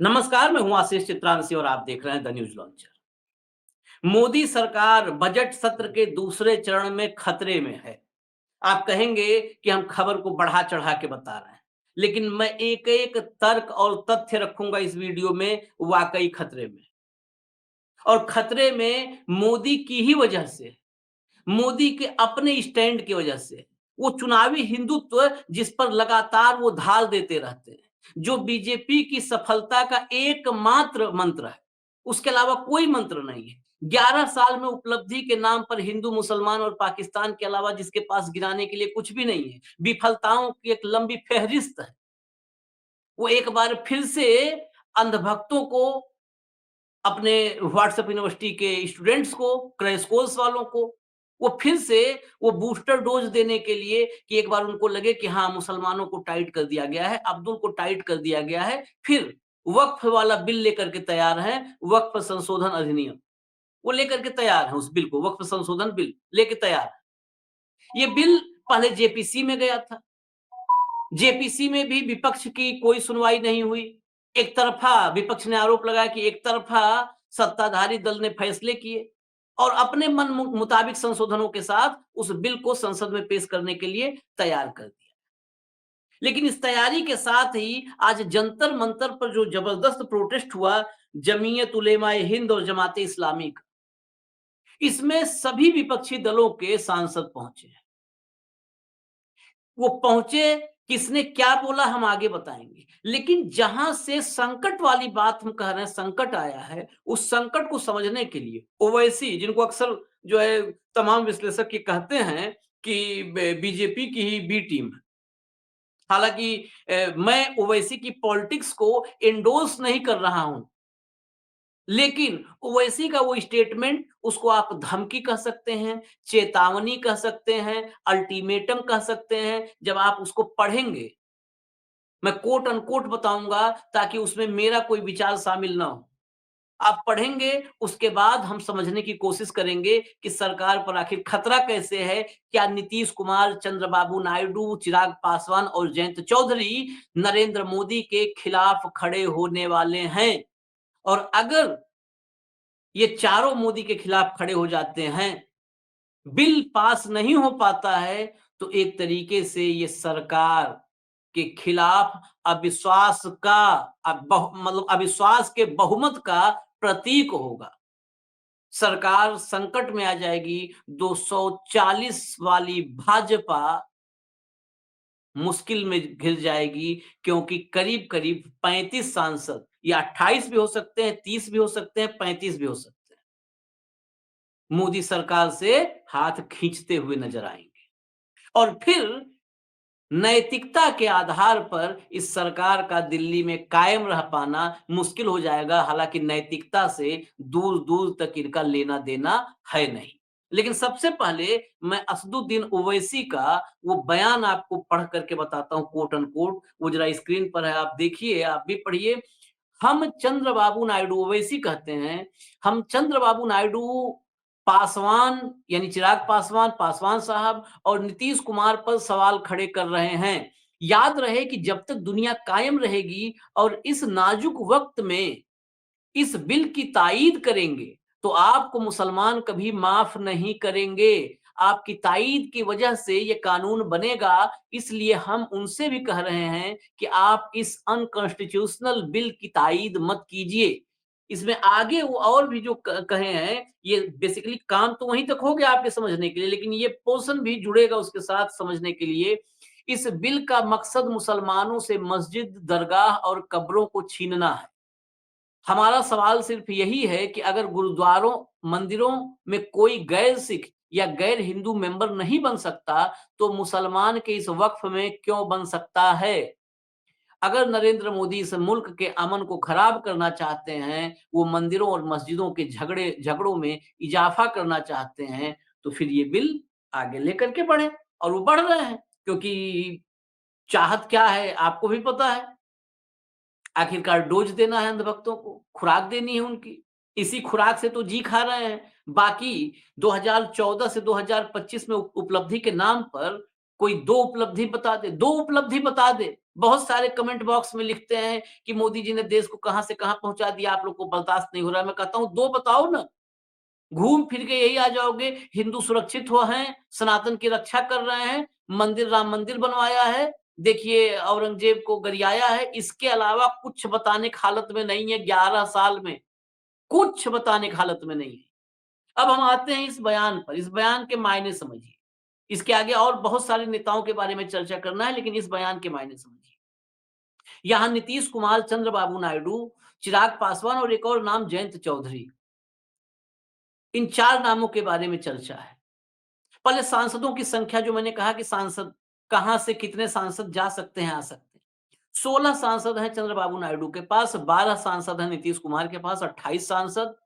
नमस्कार, मैं हूं आशीष चित्रांशी और आप देख रहे हैं द न्यूज लॉन्चर। मोदी सरकार बजट सत्र के दूसरे चरण में खतरे में है। आप कहेंगे कि हम खबर को बढ़ा चढ़ा के बता रहे हैं, लेकिन मैं एक एक तर्क और तथ्य रखूंगा इस वीडियो में। वाकई खतरे में, और खतरे में मोदी की ही वजह से, मोदी के अपने स्टैंड की वजह से। वो चुनावी हिंदुत्व जिस पर लगातार वो धाल देते रहते हैं, जो बीजेपी की सफलता का एकमात्र मंत्र है, उसके अलावा कोई मंत्र नहीं है। 11 साल में उपलब्धि के नाम पर हिंदू, मुसलमान और पाकिस्तान के अलावा जिसके पास गिनाने के लिए कुछ भी नहीं है, विफलताओं की एक लंबी फहरिस्त है। वो एक बार फिर से अंधभक्तों को, अपने व्हाट्सएप यूनिवर्सिटी के स्टूडेंट्स को, क्रैश कोर्स वालों को, वो फिर से वो बूस्टर डोज देने के लिए कि एक बार उनको लगे कि हाँ, मुसलमानों को टाइट कर दिया गया है, अब्दुल को टाइट कर दिया गया है, फिर वक्फ वाला बिल लेकर के तैयार हैं, वक्फ संशोधन अधिनियम। वो लेकर के तैयार हैं, उस बिल को, वक्फ संशोधन बिल लेके तैयार हैं। ये बिल पहले जेपीसी में गया था। जेपीसी में भी विपक्ष की कोई सुनवाई नहीं हुई। एक तरफा विपक्ष ने आरोप लगाया कि एक तरफा सत्ताधारी दल ने फैसले किए और अपने मन मुताबिक संशोधनों के साथ उस बिल को संसद में पेश करने के लिए तैयार कर दिया। लेकिन इस तैयारी के साथ ही आज जंतर मंतर पर जो जबरदस्त प्रोटेस्ट हुआ, जमीयत उलेमा ए हिंद और जमाते इस्लामी का, इसमें सभी विपक्षी दलों के सांसद पहुंचे हैं। वो पहुंचे, किसने क्या बोला हम आगे बताएंगे, लेकिन जहां से संकट वाली बात हम कह रहे हैं, संकट आया है, उस संकट को समझने के लिए ओवैसी, जिनको अक्सर जो है तमाम विश्लेषक ये कहते हैं कि बीजेपी की ही बी टीम है। हालांकि मैं ओवैसी की पॉलिटिक्स को एंडोर्स नहीं कर रहा हूं, लेकिन ओवैसी का वो स्टेटमेंट, उसको आप धमकी कह सकते हैं, चेतावनी कह सकते हैं, अल्टीमेटम कह सकते हैं। जब आप उसको पढ़ेंगे, मैं कोट अनकोट बताऊंगा ताकि उसमें मेरा कोई विचार शामिल ना हो। आप पढ़ेंगे, उसके बाद हम समझने की कोशिश करेंगे कि सरकार पर आखिर खतरा कैसे है। क्या नीतीश कुमार, चंद्रबाबू नायडू, चिराग पासवान और जयंत चौधरी नरेंद्र मोदी के खिलाफ खड़े होने वाले हैं? और अगर ये चारों मोदी के खिलाफ खड़े हो जाते हैं, बिल पास नहीं हो पाता है, तो एक तरीके से ये सरकार के खिलाफ अविश्वास का, मतलब अविश्वास के बहुमत का प्रतीक होगा। सरकार संकट में आ जाएगी। 240 वाली भाजपा मुश्किल में घिर जाएगी, क्योंकि करीब करीब 35 सांसद, या 28 भी हो सकते हैं, 30 भी हो सकते हैं, 35 भी हो सकते हैं, मोदी सरकार से हाथ खींचते हुए नजर आएंगे। और फिर नैतिकता के आधार पर इस सरकार का दिल्ली में कायम रह पाना मुश्किल हो जाएगा। हालांकि नैतिकता से दूर दूर तक इनका लेना देना है नहीं। लेकिन सबसे पहले मैं असदुद्दीन ओवैसी का वो बयान आपको पढ़ करके बताता हूं, कोट अनकोट। वो जरा स्क्रीन पर है, आप देखिए, आप भी पढ़िए। हम चंद्रबाबू नायडू, ओवैसी कहते हैं, हम चंद्रबाबू नायडू, पासवान यानी चिराग पासवान, पासवान साहब और नीतीश कुमार पर सवाल खड़े कर रहे हैं। याद रहे कि जब तक दुनिया कायम रहेगी और इस नाजुक वक्त में इस बिल की ताईद करेंगे, तो आपको मुसलमान कभी माफ नहीं करेंगे। आपकी ताईद की वजह से ये कानून बनेगा। इसलिए हम उनसे भी कह रहे हैं कि आप इस अनकॉन्स्टिट्यूशनल बिल की ताईद मत कीजिए। इसमें आगे वो और भी जो कहे हैं, ये बेसिकली काम तो वहीं तक हो गया आपके समझने के लिए, लेकिन ये पोर्शन भी जुड़ेगा उसके साथ समझने के लिए। इस बिल का मकसद मुसलमानों से मस्जिद, दरगाह और कब्रों को छीनना है। हमारा सवाल सिर्फ यही है कि अगर गुरुद्वारों, मंदिरों में कोई गैर सिख या गैर हिंदू मेंबर नहीं बन सकता, तो मुसलमान के इस वक्फ में क्यों बन सकता है? अगर नरेंद्र मोदी इस मुल्क के अमन को खराब करना चाहते हैं, वो मंदिरों और मस्जिदों के झगड़ों में इजाफा करना चाहते हैं, तो फिर ये बिल आगे लेकर के बढ़े। और वो बढ़ रहे हैं, क्योंकि चाहत क्या है आपको भी पता है। आखिरकार डोज देना है अंधभक्तों को, खुराक देनी है उनकी। इसी खुराक से तो जी खा रहे हैं। बाकी 2014 से 2025 में उपलब्धि के नाम पर कोई 2 उपलब्धि बता दे, 2 उपलब्धि बता दे, बहुत सारे कमेंट बॉक्स में लिखते हैं कि मोदी जी ने देश को कहां से कहां पहुंचा दिया, आप लोग को बर्दाश्त नहीं हो रहा है। मैं कहता हूं दो बताओ ना, घूम फिर के यही आ जाओगे, हिंदू सुरक्षित हो हैं, सनातन की रक्षा कर रहे हैं, मंदिर राम मंदिर बनवाया है, देखिए औरंगजेब को गरियाया है, इसके अलावा कुछ बताने की हालत में नहीं है 11 साल में, कुछ बताने की हालत में नहीं है। अब हम आते हैं इस बयान पर, इस बयान के मायने समझिए। इसके आगे और बहुत सारे नेताओं के बारे में चर्चा करना है, लेकिन इस बयान के मायने समझिए। यहाँ नीतीश कुमार, चंद्रबाबू नायडू, चिराग पासवान और एक और नाम जयंत चौधरी, इन 4 नामों के बारे में चर्चा है। पहले सांसदों की संख्या, जो मैंने कहा कि सांसद कहां से कितने सांसद जा सकते हैं, आ सकते हैं। 16 सांसद हैं चंद्रबाबू नायडू के पास, 12 सांसद हैं नीतीश कुमार के पास, 28 सांसद,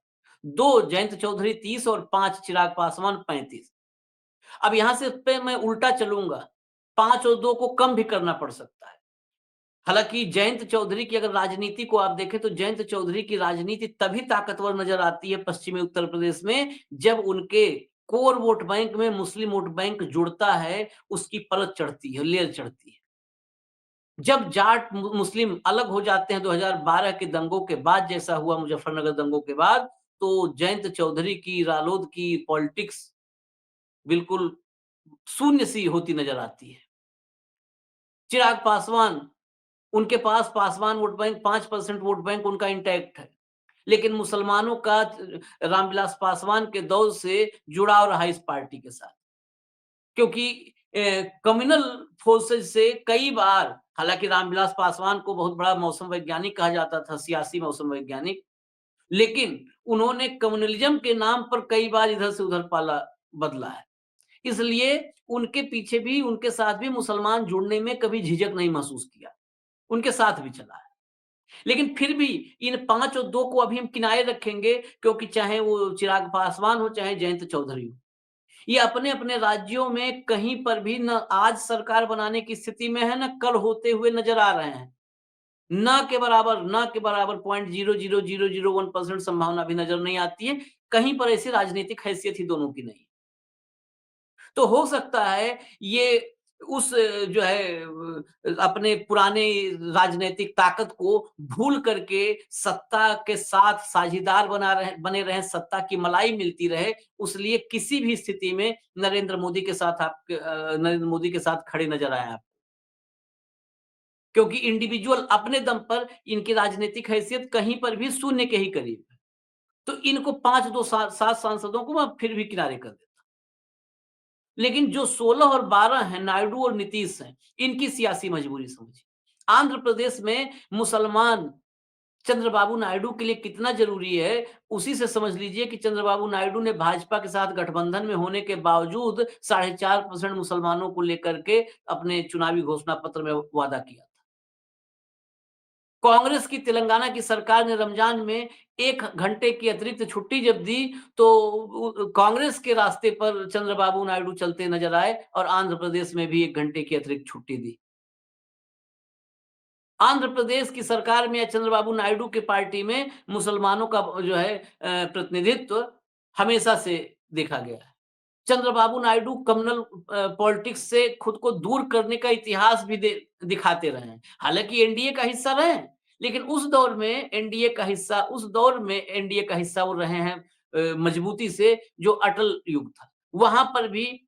2 जयंत चौधरी 30 और 5 चिराग पासवान 35। अब यहां से पे मैं उल्टा चलूंगा, 5 और 2 को कम भी करना पड़ सकता है। हालांकि जयंत चौधरी की अगर राजनीति को आप देखें तो जयंत चौधरी की राजनीति तभी ताकतवर नजर आती है पश्चिमी उत्तर प्रदेश में, जब उनके कोर वोट बैंक में मुस्लिम वोट बैंक जुड़ता है, उसकी परत चढ़ती है, लेयर चढ़ती है। जब जाट मुस्लिम अलग हो जाते हैं 2012 के दंगों के बाद, जैसा हुआ मुजफ्फरनगर दंगों के बाद, तो जयंत चौधरी की रालोद की पॉलिटिक्स बिल्कुल शून्य सी होती नजर आती है। चिराग पासवान, उनके पास Paswan vote bank 5% vote bank उनका इंटैक्ट है, लेकिन मुसलमानों का रामविलास पासवान के दौर से जुड़ाव रहा इस पार्टी के साथ, क्योंकि कम्युनल फोर्सेज से कई बार, हालांकि रामविलास पासवान को बहुत बड़ा मौसम वैज्ञानिक कहा जाता था, सियासी मौसम वैज्ञानिक, लेकिन उन्होंने कम्युनलिज्म के नाम पर कई बार इधर से उधर पाला बदला है। इसलिए उनके पीछे भी, उनके साथ भी मुसलमान जुड़ने में कभी झिझक नहीं महसूस किया, उनके साथ भी चला है। लेकिन फिर भी इन 5 और 2 को अभी हम किनारे रखेंगे, क्योंकि चाहे वो चिराग पासवान हो, चाहे जयंत चौधरी हो, ये अपने-अपने राज्यों में कहीं पर भी न आज सरकार बनाने की स्थिति में है, न कल होते हुए नज़र आ रहे हैं। ना के बराबर 0.00001% संभावना भी नज़र नहीं आती है। कहीं पर ऐसी राजनीतिक हैसियत ही दोनों की नहीं है। तो हो सकता है ये उस जो है अपने पुराने राजनीतिक ताकत को भूल करके सत्ता के साथ साझीदार बने रहें, सत्ता की मलाई मिलती रहे, उसलिए किसी भी स्थिति में नरेंद्र मोदी के साथ खड़े नज़र आए आप। क्योंकि इंडिविजुअल अपने दम पर इनकी राजनीतिक हैसियत कहीं पर भी शून्य के ही करीब है। तो इनको 5 2 7 सांसदों को मैं फिर भी किनारे कर देता। लेकिन जो 16 और 12 हैं, नायडू और नीतीश हैं, इनकी सियासी मजबूरी समझिए। आंध्र प्रदेश में मुसलमान चंद्रबाबू नायडू के लिए कितना ज़रूरी है, उसी से समझ लीजिए कि चंद्रबाबू नायडू ने भाजपा के साथ गठबंधन में होने के बावजूद 4.5% मुसलमानों को लेकर के अपने चुनावी घोषणा पत्र में वादा किया। कांग्रेस की तेलंगाना की सरकार ने रमजान में 1 घंटे की अतिरिक्त छुट्टी जब दी, तो कांग्रेस के रास्ते पर चंद्रबाबू नायडू चलते नजर आए और आंध्र प्रदेश में भी 1 घंटे की अतिरिक्त छुट्टी दी। आंध्र प्रदेश की सरकार में या चंद्रबाबू नायडू की पार्टी में मुसलमानों का जो है प्रतिनिधित्व हमेशा से देखा गया है। चंद्रबाबू नायडू कम्युनल पॉलिटिक्स से खुद को दूर करने का इतिहास भी दिखाते रहे हैं। हालांकि एनडीए का हिस्सा रहे हैं, लेकिन उस दौर में एनडीए का हिस्सा वो रहे हैं मजबूती से, जो अटल युग था। वहां पर भी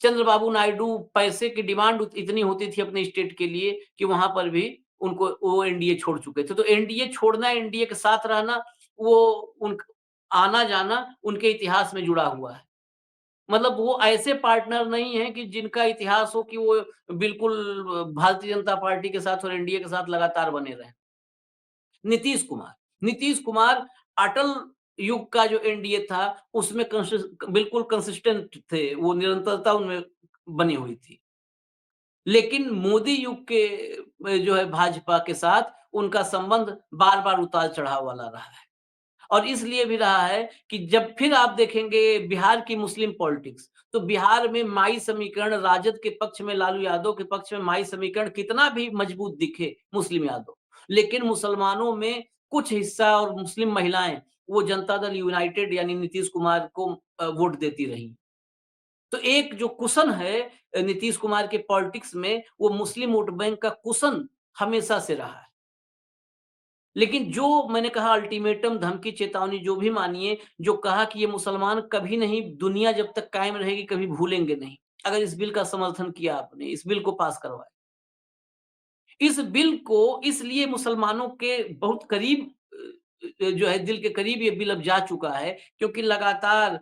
चंद्रबाबू नायडू पैसे की डिमांड इतनी होती थी अपने स्टेट के लिए कि वहां पर भी उनको वो एनडीए छोड़ चुके थे। तो एनडीए छोड़ना, एनडीए के साथ रहना, वो उन आना जाना उनके इतिहास में जुड़ा हुआ है। मतलब वो ऐसे पार्टनर नहीं है कि जिनका इतिहास हो कि वो बिल्कुल भारतीय जनता पार्टी के साथ और एनडीए के साथ लगातार बने रहे। नीतीश कुमार, नीतीश कुमार अटल युग का जो एनडीए था, उसमें बिल्कुल कंसिस्टेंट थे, वो निरंतरता उनमें बनी हुई थी। लेकिन मोदी युग के जो है भाजपा के साथ उनका संबंध बार-बार उतार-चढ़ाव वाला रहा है। और इसलिए भी रहा है कि जब फिर आप देखेंगे बिहार की मुस्लिम पॉलिटिक्स, तो बिहार में माई समीकरण, राजद के पक्ष में, लालू यादव के पक्ष में माई समीकरण कितना भी मजबूत दिखे मुस्लिम यादव, लेकिन मुसलमानों में कुछ हिस्सा और मुस्लिम महिलाएं वो जनता दल यूनाइटेड यानी नीतीश कुमार को वोट देती रही। तो एक जो कुशन है नीतीश कुमार के पॉलिटिक्स में, वो मुस्लिम वोट बैंक का कुशन हमेशा से रहा है। लेकिन जो मैंने कहा अल्टीमेटम, धमकी, चेतावनी जो भी मानिए, जो कहा कि ये मुसलमान कभी नहीं, दुनिया जब तक कायम रहेगी कभी भूलेंगे नहीं। अगर इस बिल का समर्थन किया आपने, इस बिल को पास करवाया। इस बिल को इसलिए मुसलमानों के बहुत करीब जो है दिल के करीब ये बिल अब जा चुका है, क्योंकि लगातार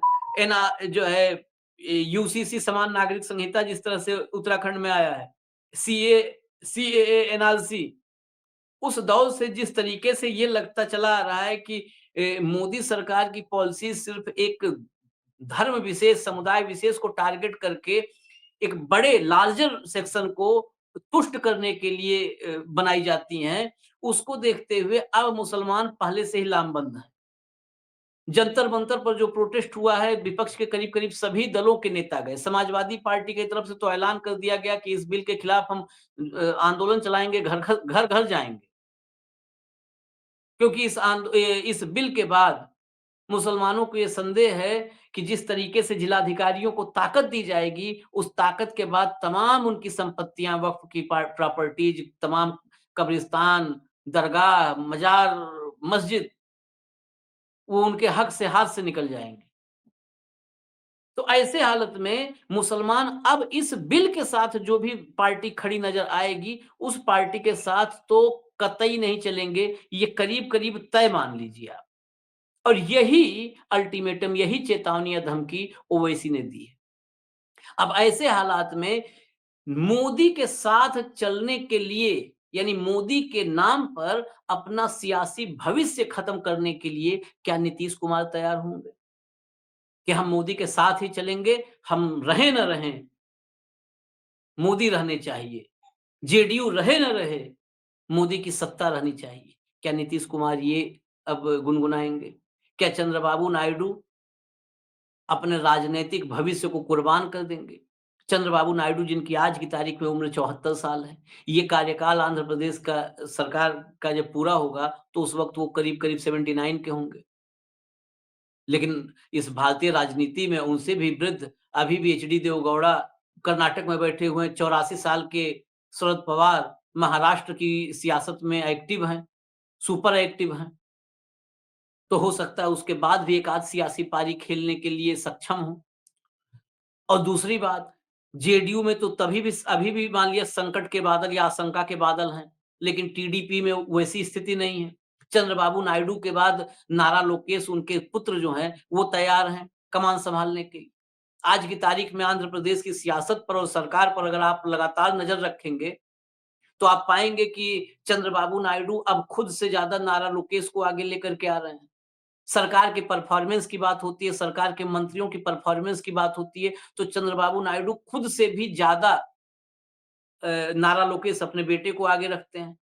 जो है यूसीसी समान नागरिक संहिता जिस तरह से उत्तराखंड में आया है, सीए सीएए एनआरसी, उस दौर से जिस तरीके से ये लगता चला आ रहा है कि मोदी सरकार की पॉलिसी सिर्फ एक धर्म विशेष, समुदाय विशेष को टारगेट करके एक बड़े लार्जर सेक्शन को तुष्ट करने के लिए बनाई जाती हैं, उसको देखते हुए अब मुसलमान पहले से ही लामबंद हैं। जंतर-मंतर पर जो प्रोटेस्ट हुआ है, विपक्ष के करीब-करीब सभी दलों के नेता गए। समाजवादी पार्टी की तरफ से तो ऐलान कर दिया गया कि इस बिल के खिलाफ हम आंदोलन चलाएँगे, घर-घर जाएँगे। क्योंकि इस बिल के बाद मुसलमानों को ये संदेह है कि जिस तरीके से जिलाधिकारियों को ताकत दी जाएगी, उस ताकत के बाद तमाम उनकी संपत्तियाँ, वक्फ की प्रॉपर्टीज़, तमाम कब्रिस्तान, दरगाह, मज़ार, मस्जिद, वो उनके हक से हाथ से निकल जाएँगे। तो ऐसे हालत में मुसलमान अब इस बिल के साथ जो भी पार्टी खड़ी नज़र आएगी, उस पार्टी के साथ तो कतई नहीं चलेंगे, ये करीब-करीब तय मान लीजिए आप। और यही अल्टीमेटम, यही चेतावनी या धमकी ओवैसी ने दी है। अब ऐसे हालात में मोदी के साथ चलने के लिए, यानी मोदी के नाम पर अपना सियासी भविष्य खत्म करने के लिए क्या नीतीश कुमार तैयार होंगे? कि हम मोदी के साथ ही चलेंगे, हम रहें न रहें, मोदी रहने चाहिए। जेडीयू रहे न रहे, मोदी की सत्ता रहनी चाहिए। क्या नीतीश कुमार ये अब गुनगुनाएँगे? क्या चंद्रबाबू नायडू अपने राजनैतिक भविष्य को कुर्बान कर देंगे? चंद्रबाबू नायडू, जिनकी आज की तारीख में उम्र 74 साल है, ये कार्यकाल आंध्र प्रदेश का सरकार का जब पूरा होगा, तो उस वक़्त वो करीब-करीब 79 के होंगे। लेकिन इस भारतीय राजनीति में उनसे भी वृद्ध अभी भी एचडी देवगौड़ा कर्नाटक में बैठे हुए हैं, 84 साल के शरद पवार महाराष्ट्र की सियासत में एक्टिव हैं, सुपर एक्टिव हैं। तो हो सकता है उसके बाद भी एक आध सियासी पारी खेलने के लिए सक्षम हों। और दूसरी बात, जेडीयू में तो तभी भी अभी भी मान लिया संकट के बादल या आशंका के बादल हैं, लेकिन टीडीपी में वैसी स्थिति नहीं है। चंद्रबाबू नायडू के बाद नारा लोकेश, उनके पुत्र जो हैं, वो तैयार हैं कमान सँभालने के लिए। आज की तारीख में आंध्र प्रदेश की सियासत पर और सरकार पर अगर आप लगातार नज़र रखेंगे, तो आप पाएँगे कि चंद्रबाबू नायडू अब खुद से ज़्यादा नारा लोकेश को आगे लेकर के आ रहे हैं। सरकार के परफॉर्मेंस की बात होती है, सरकार के मंत्रियों की परफॉर्मेंस की बात होती है, तो चंद्रबाबू नायडू खुद से भी ज़्यादा नारा लोकेश अपने बेटे को आगे रखते हैं।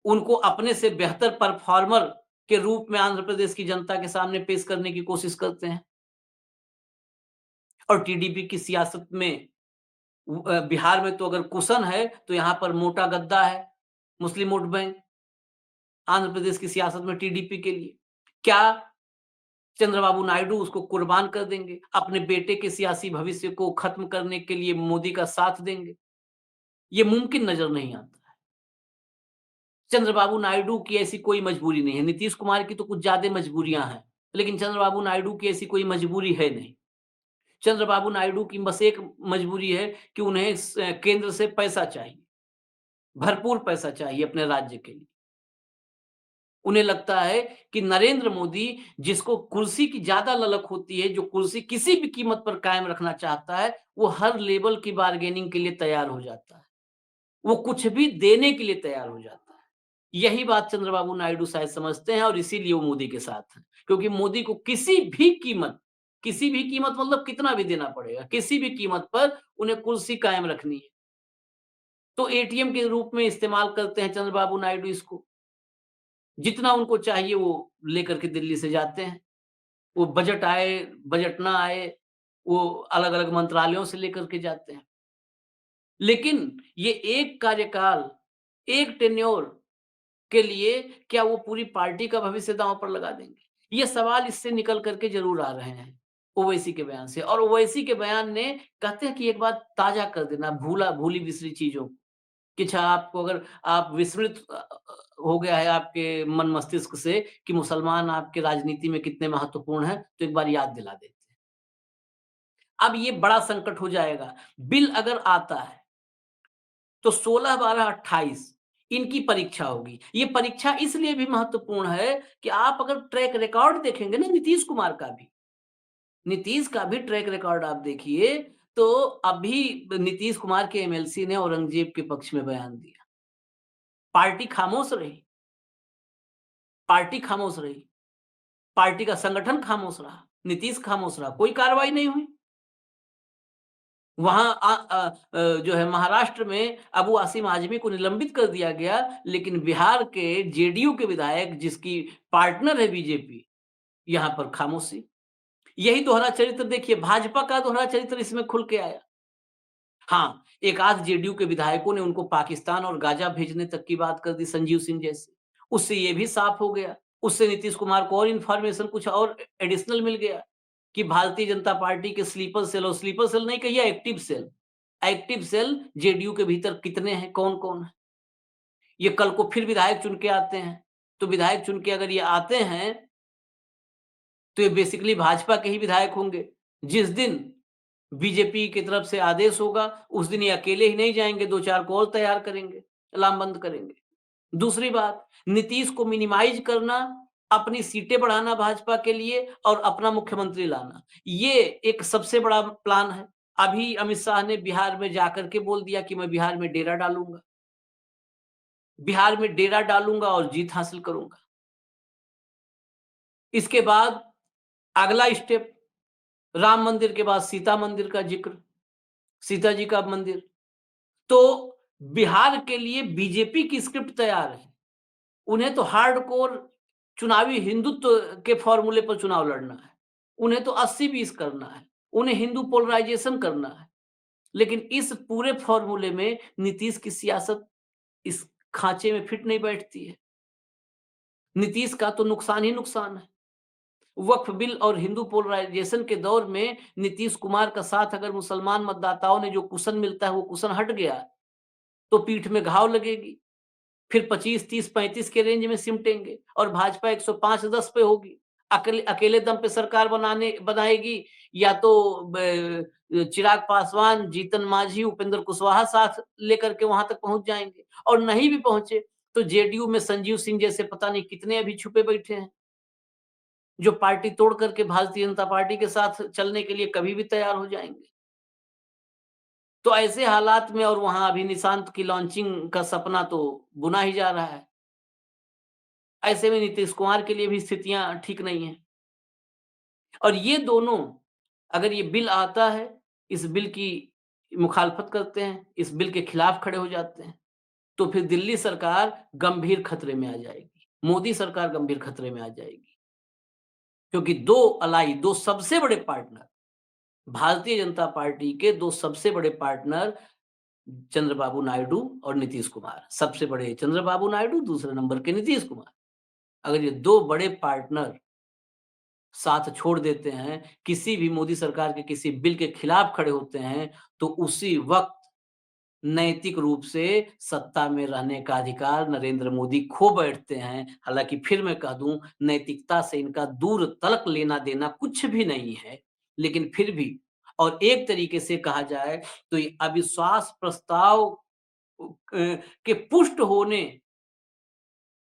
उनको अपने से बेहतर परफॉर्मर के रूप में आंध्र प्रदेश की जनता के सामने पेश करने की कोशिश करते हैं। और टीडीपी की सियासत में बिहार में तो अगर कुशन है, तो यहाँ पर मोटा गद्दा है, मुस्लिम वोट बैंक, आंध्र प्रदेश की सियासत में टीडीपी के लिए। क्या चंद्रबाबू नायडू उसको कुर्बान कर देंगे, अपने बेटे के सियासी भविष्य को खत्म करने के लिए मोदी का साथ देंगे? ये मुमकिन नज़र नहीं आता है। चंद्रबाबू नायडू की ऐसी कोई मजबूरी नहीं है, नीतीश कुमार की तो कुछ ज़्यादा मजबूरियाँ हैं, लेकिन चंद्रबाबू नायडू की ऐसी कोई मजबूरी है नहीं। चंद्रबाबू नायडू की बस एक मजबूरी है कि उन्हें केंद्र से पैसा चाहिए, भरपूर पैसा चाहिए अपने राज्य के लिए। उन्हें लगता है कि नरेंद्र मोदी, जिसको कुर्सी की ज़्यादा ललक होती है, जो कुर्सी किसी भी कीमत पर कायम रखना चाहता है, वो हर लेवल की बार्गेनिंग के लिए तैयार हो जाता है। वो कुछ भी देने के लिए तैयार हो जाता है। यही बात चंद्रबाबू नायडू शायद समझते हैं और इसीलिए वो मोदी के साथ हैं। क्योंकि मोदी को किसी भी कीमत मतलब कितना भी देना पड़ेगा, किसी भी कीमत पर उन्हें कुर्सी कायम रखनी है। तो एटीएम के रूप में इस्तेमाल करते हैं चंद्रबाबू नायडू इसको। जितना उनको चाहिए वो लेकर के दिल्ली से जाते हैं। वो बजट आए, बजट ना आए, वो अलग-अलग मंत्रालयों से लेकर के जाते हैं। लेकिन ये एक कार्यकाल, एक टेन्योर के लिए क्या वो पूरी पार्टी का भविष्य दाँव पर लगा देंगे? ये सवाल इससे निकल कर के ज़रूर आ रहे हैं। ओवैसी के बयान से। और ओवैसी के बयान ने कहते हैं कि एक बात ताज़ा कर देना, भूली बिसरी चीज़ों को। कि अच्छा आपको अगर आप विस्मृत हो गया है आपके मन मस्तिष्क से कि मुसलमान आपके राजनीति में कितने महत्वपूर्ण हैं, तो एक बार याद दिला देते हैं। अब ये बड़ा संकट हो जाएगा। बिल अगर आता है, तो 16, 12, 28 इनकी परीक्षा होगी। ये परीक्षा इसलिए भी महत्वपूर्ण है कि आप अगर ट्रैक रिकॉर्ड देखेंगे ना नीतीश का भी ट्रैक रिकॉर्ड आप देखिए, तो अभी नीतीश कुमार के एमएलसी ने औरंगजेब के पक्ष में बयान दिया। पार्टी खामोश रही, पार्टी खामोश रही, पार्टी का संगठन खामोश रहा, नीतीश खामोश रहा, कोई कार्रवाई नहीं हुई। वहाँ जो है महाराष्ट्र में अबू आसिम आज़मी को निलंबित कर दिया गया, लेकिन बिहार के जेडीयू के विधायक जिसकी पार्टनर है बीजेपी, यहाँ पर खामोशी। यही दोहरा चरित्र देखिए, भाजपा का दोहरा चरित्र इसमें खुल के आया। हाँ, एक आध जेडीयू के विधायकों ने उनको पाकिस्तान और गाज़ा भेजने तक की बात कर दी संजीव सिंह जैसे। उससे ये भी साफ हो गया। उससे नीतीश कुमार को और इन्फॉर्मेशन कुछ और एडिशनल मिल गया कि भारतीय जनता पार्टी के स्लीपर सेल नहीं कहिए एक्टिव सेल जेडीयू के भीतर कितने हैं, कौन-कौन है। ये कल को फिर विधायक चुन के आते हैं, तो विधायक चुन के अगर ये आते हैं, तो ये बेसिकली भाजपा के ही विधायक होंगे। जिस दिन बीजेपी की तरफ से आदेश होगा, उस दिन ये अकेले ही नहीं जाएँगे, 2-4 को और तैयार करेंगे, लामबंद करेंगे। दूसरी बात, नीतीश को मिनिमाइज़ करना, अपनी सीटें बढ़ाना भाजपा के लिए और अपना मुख्यमंत्री लाना, ये एक सबसे बड़ा प्लान है। अभी अमित शाह ने बिहार में जाकर के बोल दिया कि मैं बिहार में डेरा डालूँगा और जीत हासिल करूँगा। इसके बाद अगला स्टेप, राम मंदिर के बाद सीता मंदिर का ज़िक्र, सीता जी का मंदिर। तो बिहार के लिए बीजेपी की स्क्रिप्ट तैयार है। उन्हें तो हार्डकोर चुनावी हिंदुत्व के फॉर्मूले पर चुनाव लड़ना है। उन्हें तो 80-20 करना है। उन्हें हिंदू पोलराइजेशन करना है। लेकिन इस पूरे फॉर्मूले में नीतीश की सियासत इस खाँचे में फिट नहीं बैठती है। नीतीश का तो नुकसान ही नुकसान है। वक्फ बिल और हिंदू पोलराइजेशन के दौर में नीतीश कुमार का साथ अगर मुसलमान मतदाताओं ने जो कुशन मिलता है, वो कुशन हट गया, तो पीठ में घाव लगेगी। फिर 25, 30, 35 के रेंज में सिमटेंगे और भाजपा 105-10 पे होगी। अकेले अकेले दम पे सरकार बनाएगी या तो चिराग पासवान, जीतन मांझी, उपेंद्र कुशवाहा साथ लेकर के वहां तक पहुंच जाएंगे और नहीं भी पहुंचे तो जेडीयू में संजीव सिंह जैसे पता नहीं कितने अभी छुपे बैठे हैं जो पार्टी तोड़ करके भारतीय जनता पार्टी के साथ चलने के लिए कभी भी तैयार हो जाएंगे। तो ऐसे हालात में और वहां अभी निशांत की लॉन्चिंग का सपना तो बुना ही जा रहा है। ऐसे में नीतीश कुमार के लिए भी स्थितियाँ ठीक नहीं हैं। और ये दोनों अगर ये बिल आता है, इस बिल की मुखालफत करते हैं, इस बिल के खिलाफ खड़े हो जाते हैं, तो फिर दिल्ली सरकार गंभीर खतरे में आ जाएगी। मोदी सरकार गंभीर खतरे में आ जाएगी। क्योंकि 2 सबसे बड़े पार्टनर, भारतीय जनता पार्टी के 2 सबसे बड़े पार्टनर चंद्रबाबू नायडू और नीतीश कुमार। सबसे बड़े चंद्रबाबू नायडू, दूसरे नंबर के नीतीश कुमार। अगर ये 2 बड़े पार्टनर साथ छोड़ देते हैं, किसी भी मोदी सरकार के किसी बिल के खिलाफ खड़े होते हैं, तो उसी वक़्त नैतिक रूप से सत्ता में रहने का अधिकार नरेंद्र मोदी खो बैठते हैं। हालाँकि फिर मैं कह दूँ, नैतिकता से इनका दूर तलक लेना-देना कुछ भी नहीं है, लेकिन फिर भी और एक तरीके से कहा जाए, तो ये अविश्वास प्रस्ताव के पुष्ट होने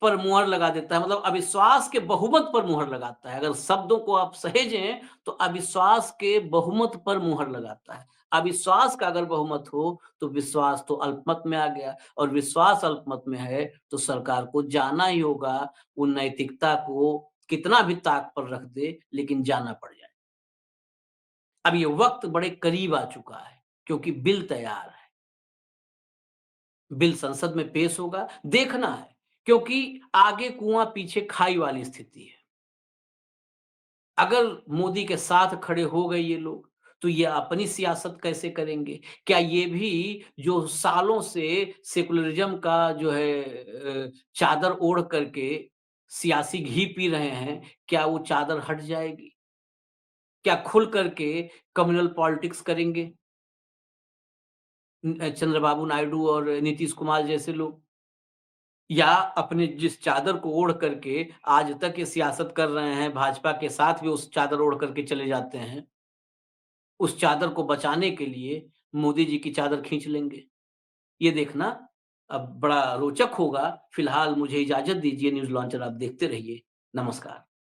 पर मुहर लगा देता है, मतलब अविश्वास के बहुमत पर मुहर लगाता है। अगर शब्दों को आप सहेजें तो अविश्वास के बहुमत पर मुहर लगाता है। अविश्वास का अगर बहुमत हो तो विश्वास तो अल्पमत में आ गया और विश्वास अल्पमत में है तो सरकार को जाना ही होगा। वो नैतिकता को कितना भी ताक पर रख दे लेकिन जाना पड़ जाए। अब ये वक्त बड़े करीब आ चुका है क्योंकि बिल तैयार है। बिल संसद में पेश होगा, देखना है क्योंकि आगे कुआं पीछे खाई वाली स्थिति है। अगर मोदी के साथ खड़े हो गए ये लोग, तो ये अपनी सियासत कैसे करेंगे? क्या ये भी जो सालों से सेकुलरिज़्म का जो है चादर ओढ़ करके सियासी घी पी रहे हैं, क्या वो चादर हट जाएगी? क्या खुल करके कम्युनल पॉलिटिक्स करेंगे चंद्रबाबू नायडू और नीतीश कुमार जैसे लोग? या अपने जिस चादर को ओढ़ करके आज तक ये सियासत कर रहे हैं, भाजपा के साथ भी उस चादर ओढ़ करके चले जाते हैं, उस चादर को बचाने के लिए मोदी जी की चादर खींच लेंगे। ये देखना अब बड़ा रोचक होगा। फिलहाल मुझे इजाज़त दीजिए, न्यूज़ लॉन्चर आप देखते रहिए। नमस्कार।